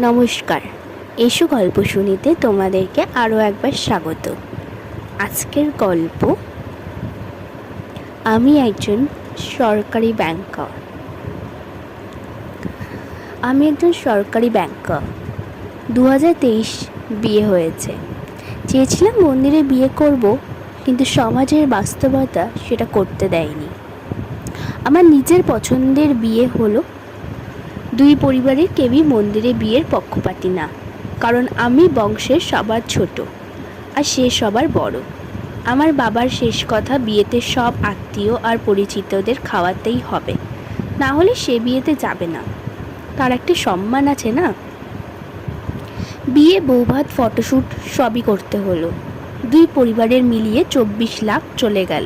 নমস্কার, এসো গল্প শুনিতে তোমাদেরকে আরও একবার স্বাগত। আজকের গল্প, আমি একজন সরকারি ব্যাংকার। আমি একজন সরকারি ব্যাংকার। 2023 বিয়ে হয়েছে। চেয়েছিলাম মন্দিরে বিয়ে করব, কিন্তু সমাজের বাস্তবতা সেটা করতে দেয়নি। আমার নিজের পছন্দের বিয়ে হলো। দুই পরিবারের কেউই মন্দিরে বিয়ের পক্ষপাতী না, কারণ আমি বংশের সবার ছোট আর সে সবার বড়। আমার বাবার শেষ কথা, বিয়েতে সব আত্মীয় আর পরিচিতদের খাওয়াতেই হবে, না হলে সে বিয়েতে যাবে না। তার একটা সম্মান আছে না। বিয়ে, বৌভাত, ফটোশ্যুট সবই করতে হলো। দুই পরিবারের মিলিয়ে 24 লাখ চলে গেল।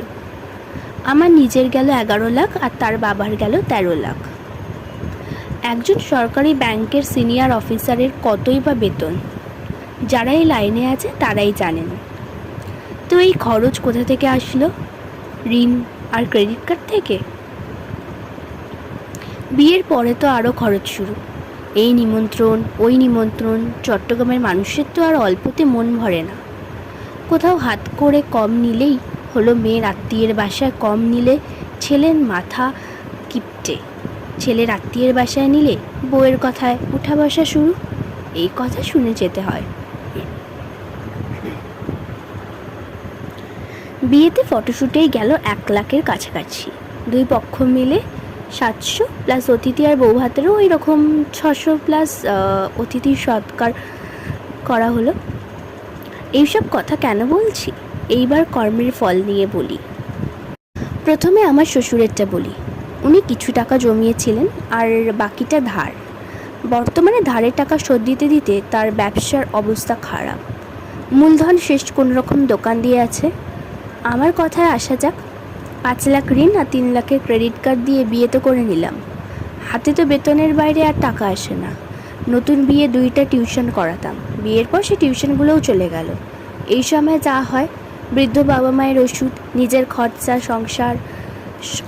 আমার নিজের গেল 11 লাখ আর তার বাবার গেল 13 লাখ। একজন সরকারি ব্যাংকের সিনিয়র অফিসারের কতই বা বেতন, যারা এই লাইনে আছে তারাই জানেন। তো এই খরচ কোথা থেকে আসলো? ঋণ আর ক্রেডিট কার্ড থেকে। বিয়ের পরে তো আরও খরচ শুরু। এই নিমন্ত্রণ, ওই নিমন্ত্রণ। চট্টগ্রামের মানুষের তো আর অল্পতে মন ভরে না। কোথাও হাত করে কম নিলেই হলো, মেয়ের আত্মীয়ের বাসায় কম নিলে ছেলের মাথা কিপটে, ছেলের আত্মীয়ের বাসায় নিলে বউয়ের কথায় উঠা বসা শুরু। এই কথা শুনে যেতে হয়। বিয়েতে ফটোশ্যুটেই গেল 1 লাখের কাছাকাছি। দুই পক্ষ মিলে 700, প্লাস অতিথি আর বৌভাতেরও ওই রকম 600, প্লাস অতিথির সৎকার করা হলো। এইসব কথা কেন বলছি? এইবার কর্মের ফল নিয়ে বলি। প্রথমে আমার শ্বশুরেরটা বলি। উনি কিছু টাকা জমিয়েছিলেন আর বাকিটা ধার। বর্তমানে ধারের টাকা শোধ দিতে দিতে তার ব্যবসার অবস্থা খারাপ। মূলধন শেষ, কোনোরকম দোকান দিয়ে আছে। আমার কথায় আসা যাক। 5 লাখ ঋণ আর 3 লাখের ক্রেডিট কার্ড দিয়ে বিয়ে তো করে নিলাম। হাতে তো বেতনের বাইরে আর টাকা আসে না। নতুন বিয়ে 2টা টিউশন করাতাম, বিয়ের পর সে টিউশনগুলোও চলে গেল। এই সময় যা হয়, বৃদ্ধ বাবা মায়ের ওষুধ, নিজের খরচা, সংসার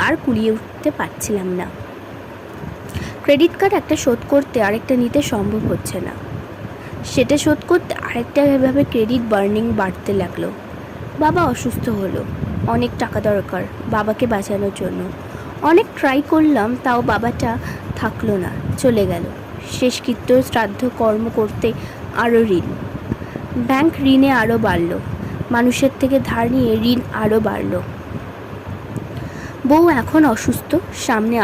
আর কুলিয়ে উঠতে পারছিলাম না। ক্রেডিট কার্ড একটা শোধ করতে আরেকটা নিতে সম্ভব হচ্ছে না। সেটা শোধ করতে আরেকটা, এভাবে ক্রেডিট বার্নিং বাড়তে লাগলো। বাবা অসুস্থ হলো, অনেক টাকা দরকার বাবাকে বাঁচানোর জন্য। অনেক ট্রাই করলাম, তাও বাবাটা থাকলো না, চলে গেল। শেষকৃত্য, শ্রাদ্ধ কর্ম করতে আরও ঋণ। ব্যাংক ঋণে আরও বাড়লো। মানুষের থেকে ধার নিয়ে ঋণ আরও বাড়লো। বউ এখন অসুস্থ, সামনে